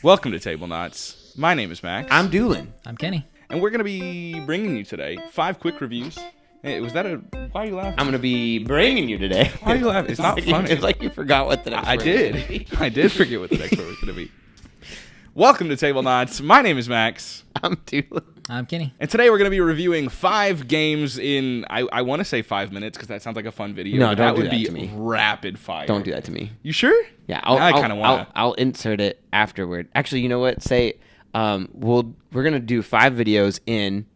Welcome to Tablenauts. My name is Max. I'm Doolin. I'm Kenny. And we're going to be bringing you today 5 quick reviews. Hey, why are you laughing? I'm going to be bringing you today. Why are you laughing? It's not funny. It's like you forgot what the next word was gonna be. I did forget what the next word was going to be. Welcome to Tablenauts. My name is Max. I'm Doolin. I'm Kenny. And today we're going to be reviewing 5 games in, I want to say 5 minutes because that sounds like a fun video. No, don't do would that be to me. rapid fire. Don't do that to me. You sure? Yeah, I'll insert it afterward. Actually, you know what? Say, we're gonna do 5 videos in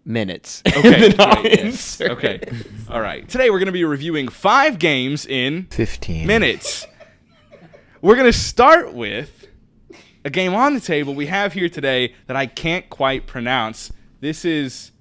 minutes. Okay. And then I'll great. insert Okay. it. All right. Today we're going to be reviewing 5 games in 15 minutes. We're going to start with a game on the table we have here today that I can't quite pronounce. This is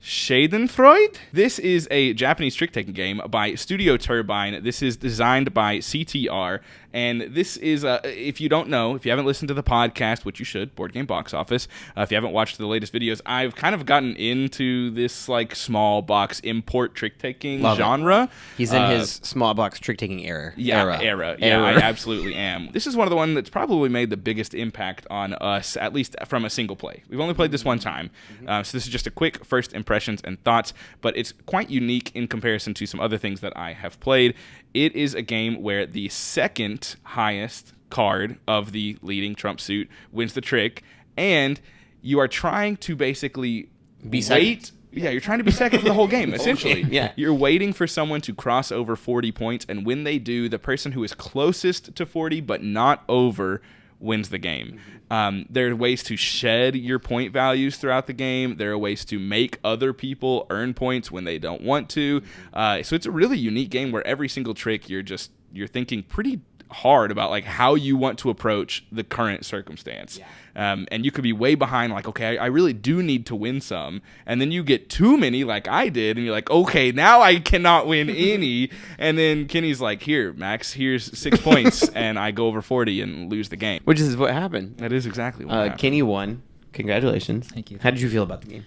Schadenfreude. This is a Japanese trick-taking game by Studio Turbine. This is designed by CTR. And this is, if you don't know, if you haven't listened to the podcast, which you should, Board Game Box Office, if you haven't watched the latest videos, I've kind of gotten into this like small box import trick-taking genre. He's in his small box trick-taking era. Yeah, I absolutely am. This is one of the ones that's probably made the biggest impact on us, at least from a single play. We've only played this one time, so this is just a quick first impressions and thoughts, but it's quite unique in comparison to some other things that I have played. It is a game where the second highest card of the leading trump suit wins the trick, and you are trying to basically wait. Yeah, you're trying to be second for the whole game, essentially. Yeah. You're waiting for someone to cross over 40 points, and when they do, the person who is closest to 40 but not over wins the game. There are ways to shed your point values throughout the game. There are ways to make other people earn points when they don't want to. So it's a really unique game where every single trick you're thinking pretty hard about like how you want to approach the current circumstance. And you could be way behind, like, okay, I really do need to win some. And then you get too many like I did, and you're like, okay, now I cannot win any. And then Kenny's like, here, Max, here's 6 points. And I go over 40 and lose the game. Which is what happened. That is exactly what happened. Kenny won. Congratulations. Thank you. How did you feel about the game?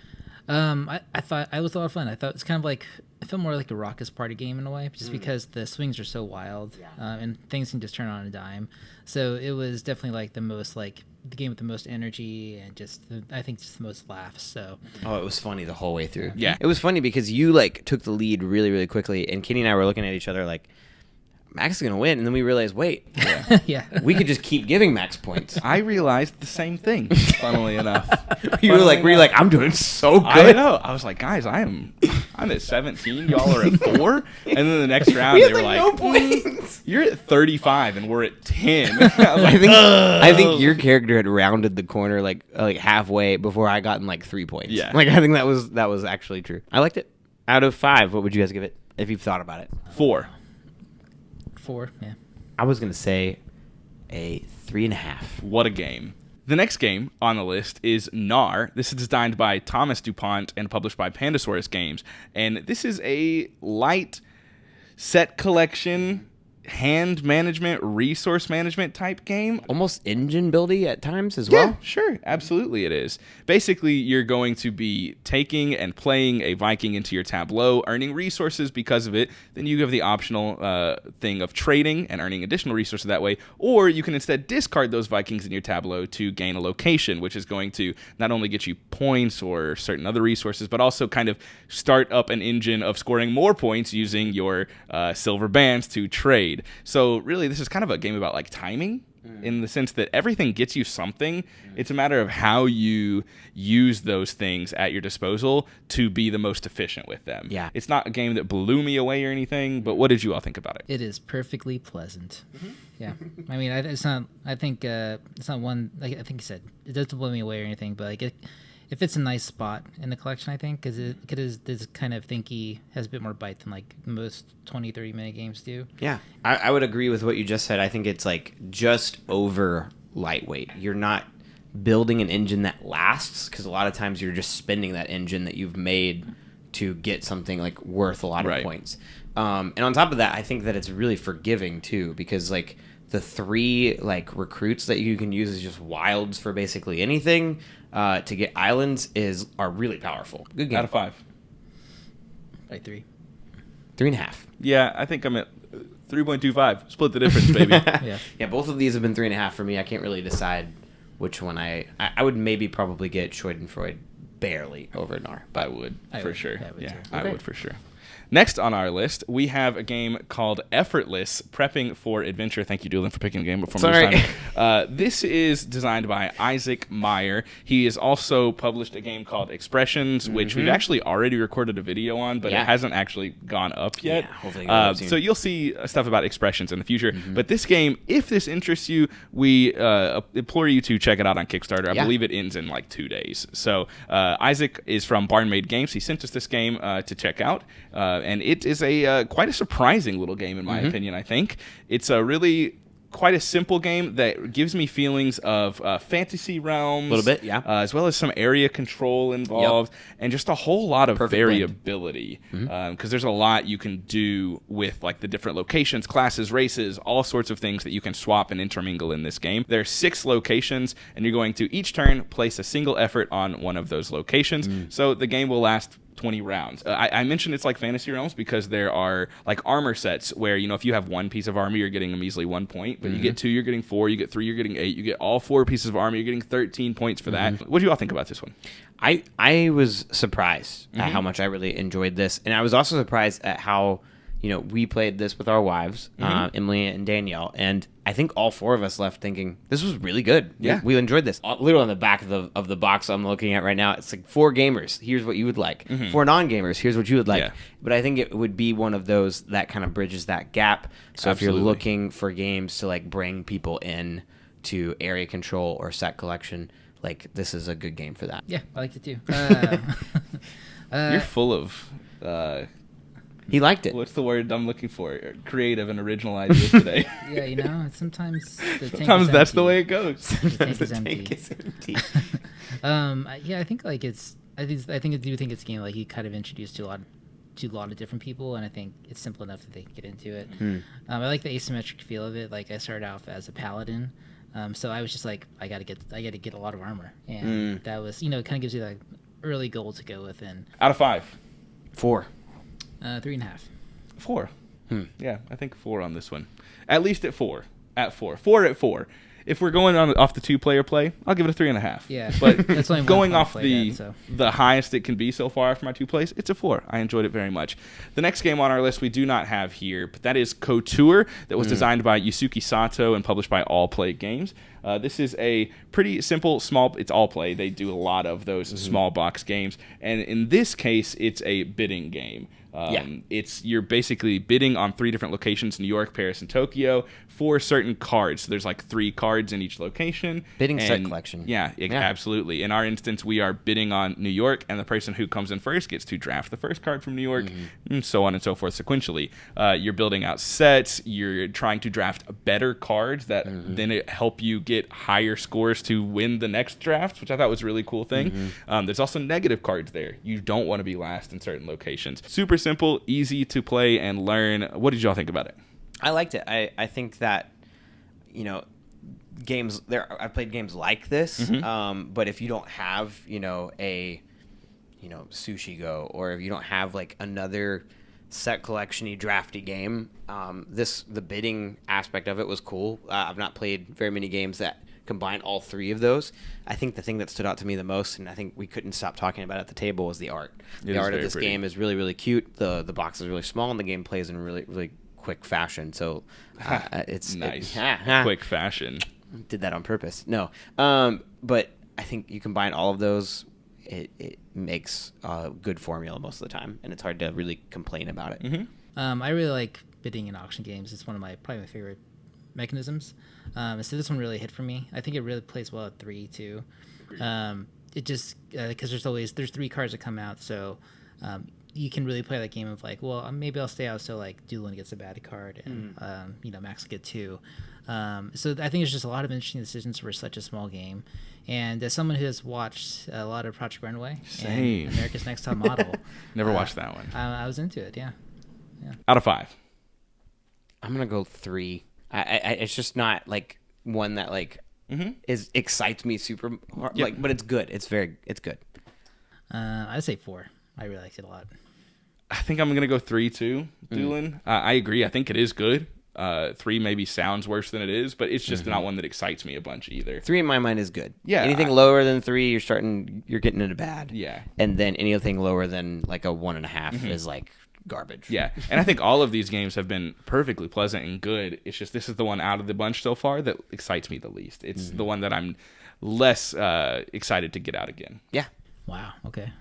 I thought it was a lot of fun. I thought it's kind of like, I felt more like a raucous party game in a way, just because the swings are so wild, and things can just turn on a dime. So it was definitely like the game with the most energy and I think just the most laughs. So Oh, it was funny the whole way through. Yeah. It was funny because you like took the lead really, really quickly, and Kenny and I were looking at each other like, Max is going to win. And then we realized, wait, yeah, we could just keep giving Max points. I realized the same thing, funnily enough. you were like, I'm doing so good. I know. I was like, guys, I'm at 17. Y'all are at 4. And then the next round, We they had, were like, like, no points. you're at 35 and we're at 10. I was like, I think your character had rounded the corner like halfway before I gotten like 3 points. Yeah. Like I think that was actually true. I liked it. Out of 5, what would you guys give it if you've thought about it? 4. 4. Yeah. I was gonna say a 3.5. What a game. The next game on the list is Knarr. This is designed by Thomas DuPont and published by Pandasaurus Games. And this is a light set collection, hand management, resource management type game. Almost engine buildy at times as well. Yeah, sure. Absolutely it is. Basically, you're going to be taking and playing a Viking into your tableau, earning resources because of it. Then you have the optional thing of trading and earning additional resources that way. Or you can instead discard those Vikings in your tableau to gain a location, which is going to not only get you points or certain other resources, but also kind of start up an engine of scoring more points using your silver bands to trade. So really, this is kind of a game about like timing in the sense that everything gets you something. It's a matter of how you use those things at your disposal to be the most efficient with them. Yeah. It's not a game that blew me away or anything, but what did you all think about it? It is perfectly pleasant. Yeah. I mean, it's not. I think it's not one. Like I think you said, it doesn't blow me away or anything, but like it fits a nice spot in the collection, I think, because it is this kind of thinky, has a bit more bite than like most 20-30 minute games do. Yeah, I would agree with what you just said. I think it's like just over lightweight. You're not building an engine that lasts, because a lot of times you're just spending that engine that you've made to get something like worth a lot of points. And on top of that, I think that it's really forgiving too, because like the 3 like recruits that you can use as just wilds for basically anything to get islands are really powerful. Good game. Out of 5. By 3. 3.5. Yeah, I think I'm at 3.25. Split the difference, baby. Yeah. Yeah, both of these have been 3.5 for me. I can't really decide which one I would maybe probably get Schadenfreude barely over Knarr. I would for sure. Yeah, I would for sure. Next on our list, we have a game called Effortless, Prepping for Adventure. Thank you, Doolin, for picking the game before me this time. This is designed by Isaac Meyer. He has also published a game called Expressions, which we've actually already recorded a video on, but it hasn't actually gone up yet. Yeah, hopefully so you'll see stuff about Expressions in the future. But this game, if this interests you, we implore you to check it out on Kickstarter. I believe it ends in like 2 days. So Isaac is from Barnmade Games. He sent us this game to check out. And it is quite a surprising little game, in my opinion, I think. It's a really quite a simple game that gives me feelings of fantasy realms. A little bit, yeah. As well as some area control involved, and just a whole lot of variability. Because there's a lot you can do with like the different locations, classes, races, all sorts of things that you can swap and intermingle in this game. There are 6 locations, and you're going to each turn place a single effort on one of those locations. So the game will last 20 rounds. I mentioned it's like Fantasy Realms because there are like armor sets where, if you have 1 piece of armor, you're getting a measly 1 point, but you get 2, you're getting 4, you get 3, you're getting 8, you get all 4 pieces of armor, you're getting 13 points for that. What do you all think about this one? I was surprised at how much I really enjoyed this, and I was also surprised at how we played this with our wives, Emily and Danielle, and I think all 4 of us left thinking this was really good. Yeah, we enjoyed this. Literally on the back of the box I'm looking at right now, it's like 4 gamers. Here's what you would like. 4 non-gamers. Here's what you would like. Yeah. But I think it would be one of those that kind of bridges that gap. So if you're looking for games to like bring people in to area control or set collection, like this is a good game for that. Yeah, I liked it too. You're full of. He liked it. What's the word I'm looking for? Creative and original ideas today. Yeah, sometimes that's the way it goes. The tank is empty. I think like I do think it's a game like you kind of introduced to a lot of different people, and I think it's simple enough that they can get into it. I like the asymmetric feel of it. Like I started off as a paladin, so I was just like I gotta get a lot of armor, and that was it kind of gives you that early goal to go with. And out of 5, 4. 3.5. 4. Yeah, I think 4 on this one. At least at 4. At 4. 4 at 4. If we're going off the 2-player play, I'll give it a 3.5. Yeah, but that's only going off the highest it can be so far after my 2 plays, it's a 4. I enjoyed it very much. The next game on our list we do not have here, but that is Couture, that was designed by Yusuke Sato and published by All Play Games. This is a pretty simple, it's All Play. They do a lot of those small box games, and in this case, it's a bidding game. You're basically bidding on 3 different locations, New York, Paris, and Tokyo, for certain cards. So there's like 3 cards in each location. Bidding set collection. Yeah, absolutely. In our instance, we are bidding on New York, and the person who comes in first gets to draft the first card from New York, and so on and so forth sequentially. You're building out sets. You're trying to draft better cards that then it help you get higher scores to win the next draft, which I thought was a really cool thing. There's also negative cards there. You don't want to be last in certain locations. Super simple, easy to play and learn. What did y'all think about it? I liked it. I think that, games there. I've played games like this, but if you don't have, a, Sushi Go, or if you don't have like another set collection-y drafty game, the bidding aspect of it was cool. I've not played very many games that combine all 3 of those. I think the thing that stood out to me the most, and I think we couldn't stop talking about it at the table, was the art. The art of this game is really, really cute. The box is really small, and the game plays in really, really quick fashion. So it's nice. Quick fashion. Did that on purpose. No. But I think you combine all of those, it makes a good formula most of the time, and it's hard to really complain about it. I really like bidding in auction games. It's one of probably my favorite mechanisms. So this one really hit for me. I think it really plays well at 3 too. It just because there's 3 cards that come out, so you can really play that game of like, well, maybe I'll stay out so like Doolin gets a bad card and Max will get 2. So I think there's just a lot of interesting decisions for such a small game. And as someone who has watched a lot of Project Runway and America's Next Top Model, never watched that one. I was into it. Yeah. Out of 5, I'm gonna go 3. It's just not like one that like excites me super hard, like, but it's good. It's good. I'd say 4. I really liked it a lot. I think I'm gonna go 3 too, Doolin. I agree. I think it is good. 3 maybe sounds worse than it is, but it's just not one that excites me a bunch either. 3 in my mind is good. Yeah, anything lower than 3, you're getting into bad. Yeah, and then anything lower than like a 1.5 is like garbage. Yeah, and I think all of these games have been perfectly pleasant and good. It's just this is the one out of the bunch so far that excites me the least. It's the one that I'm less excited to get out again. Yeah. Wow. Okay.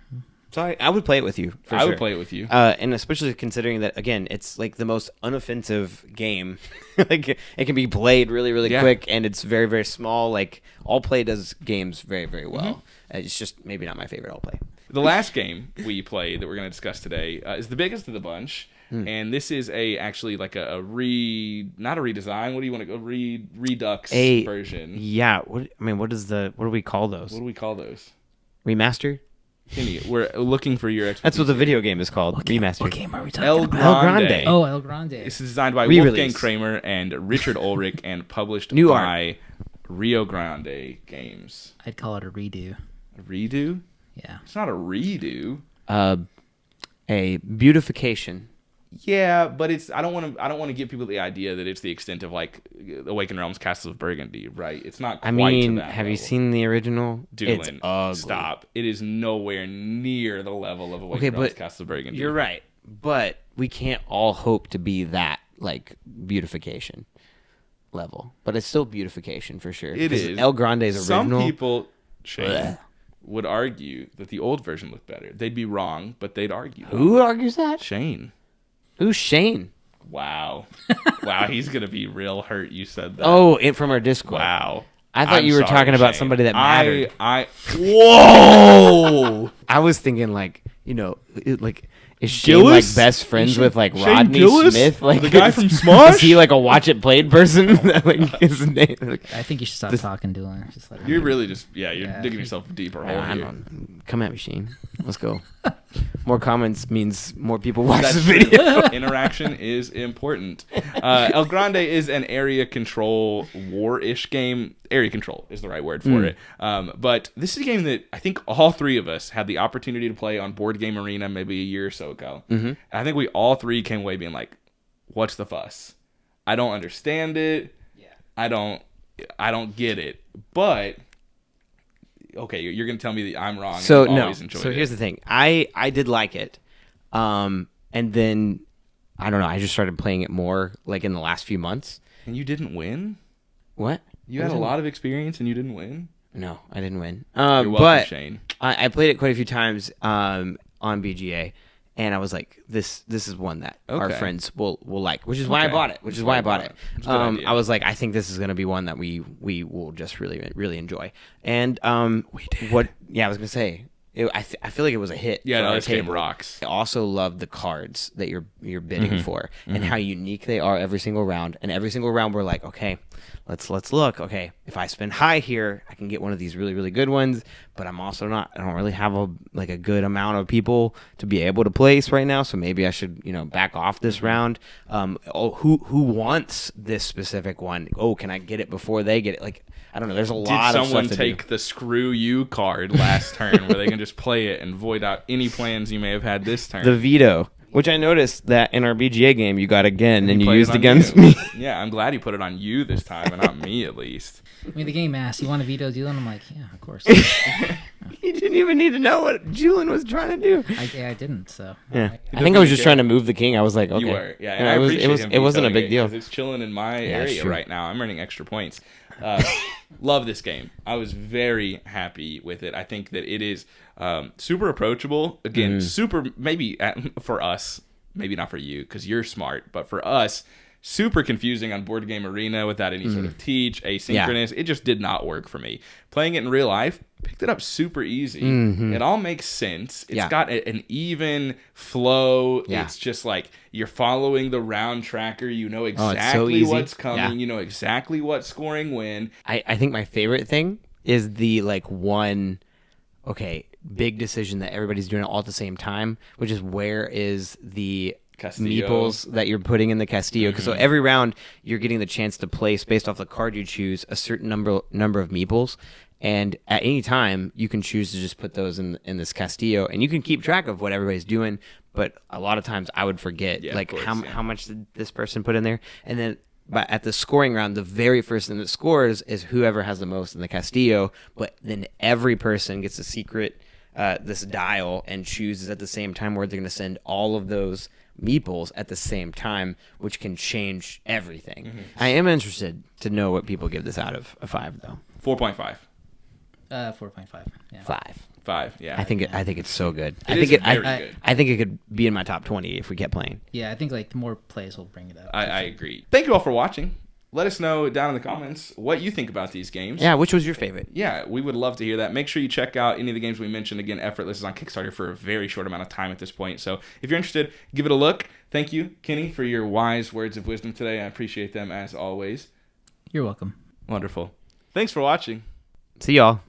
So I would play it with you. I would play it with you. And especially considering that, again, it's like the most unoffensive game. Like it can be played really, really quick, and it's very, very small. Like All Play does games very, very well. It's just maybe not my favorite All Play. The last game we played that we're going to discuss today is the biggest of the bunch. And this is actually like not a redesign. What do you want to go? Redux version. Yeah. What do we call those? What do we call those? Remaster? Kenny, we're looking for your expertise. That's what the video game is called. Remaster. What game are we talking El about? Grande. Oh, El Grande. This is designed by Re-release. Wolfgang Kramer and Richard Ulrich and published New by art. Rio Grande Games. I'd call it a redo. A redo? Yeah. It's not a redo. A beautification. Yeah, but I don't want to give people the idea that it's the extent of like Awakened Realms Castles of Burgundy, right? It's not quite to that have you level. seen the original? Doolin, It's ugly. stop. It is nowhere near the level of Awakened Realms Castles of Burgundy. You're right. But we can't all hope to be that, like, beautification level. But it's still beautification for sure. It 'Cause is. El Grande's original. Some people, Shane, Blech. would argue that the old version looked better. They'd be wrong, but they'd argue. Who argues that? Shane. Who's Shane? Wow. Wow, he's going to be real hurt you said that. Oh, from our Discord. Wow. I thought I'm you were sorry, talking about Shane. somebody that mattered. Whoa! I was thinking, like, is Shane Gillis? like best friends with like Shane Rodney Gillis? Smith? Like The guy from Is Smosh? he like a watch it played person? Like his name. Like, I think you should stop talking, Doolin. Just let him You're go. really just, you're Yeah. digging yourself a deeper hole I here. don't. Come at me, Shane. Let's go. More comments means more people watch That's the video. true. Interaction is important. El Grande is an area control war-ish game. Area control is the right word for it. But this is a game that I think all three of us had the opportunity to play on Board Game Arena maybe a year or so ago. And I think we all three came away being like, what's the fuss? I don't understand it. Yeah. I don't get it. But okay, you're gonna tell me that I'm wrong. So and you no. always enjoyed So it. here's the thing. I did like it, and then I don't know. I just started playing it more like in the last few months. And you didn't win. What? You had a lot of experience and you didn't win. No, I didn't win. You're welcome, But Shane. I played it quite a few times on BGA, and I was like, this is one that our Okay. friends will like, which is why I Okay. bought it. Which is why I bought it. It's a good idea. I was like, I think this is going to be one that we will just really, really enjoy. And We did. what? Yeah, I was going to say. I feel like it was a hit. Yeah, for no, our this game table. rocks. I also love the cards that you're bidding for, and how unique they are every single round. And every single round, we're like, okay, let's look. Okay, if I spend high here, I can get one of these really, really good ones. But I'm also not. I don't really have a good amount of people to be able to place right now. So maybe I should back off this round. Who wants this specific one? Oh, can I get it before they get it? Like, I don't know. There's a lot Did of someone stuff to take do. the screw you card last turn where they can just play it and void out any plans you may have had this turn? The veto, which I noticed that in our BGA game you got again, and you played it used on against you. me. Yeah, I'm glad he put it on you this time and not me at least. I mean, the game asked, "You want to veto Doolin?" I'm like, "Yeah, of course." You didn't even need to know what Julian was trying to do. I didn't. So Yeah, He I think I was just doesn't trying to move the king. I was like, okay, You were, yeah. And And I it was appreciate him it wasn't a vetoing big deal. 'cause it's chilling in my Yeah, it's area true. right now. I'm earning extra points. Love this game. I was very happy with it. I think that it is super approachable. Again, super maybe for us, maybe not for you because you're smart, but for us, super confusing on Board Game Arena without any sort of teach, asynchronous. It just did not work for me. Playing it in real life, picked it up super easy. It all makes sense. It's got an even flow. Yeah. It's just like you're following the round tracker. You know it's so exactly easy. what's coming. Yeah. You know exactly what's scoring when. I think my favorite thing is the big decision that everybody's doing it all at the same time, which is where is the Castillo. meeples that you're putting in the Castillo. Because so every round you're getting the chance to place based off the card you choose a certain number of meeples, And at any time, you can choose to just put those in this Castillo, and you can keep track of what everybody's doing. But a lot of times, I would forget how much did this person put in there, and then. But at the scoring round, the very first thing that scores is whoever has the most in the Castillo. But then every person gets a secret, this dial, and chooses at the same time where they're going to send all of those meeples at the same time, which can change everything. Mm-hmm. I am interested to know what people give this out of a 5, though. 4.5. 4.5. Yeah. 5. Yeah. I think it's so good. It is very good. I think it could be in my top 20 if we kept playing. Yeah, I think like more plays will bring it up. I agree. Thank you all for watching. Let us know down in the comments what you think about these games. Yeah, which was your favorite? Yeah, we would love to hear that. Make sure you check out any of the games we mentioned. Again, Effortless is on Kickstarter for a very short amount of time at this point. So if you're interested, give it a look. Thank you, Kenny, for your wise words of wisdom today. I appreciate them as always. You're welcome. Wonderful. Thanks for watching. See y'all.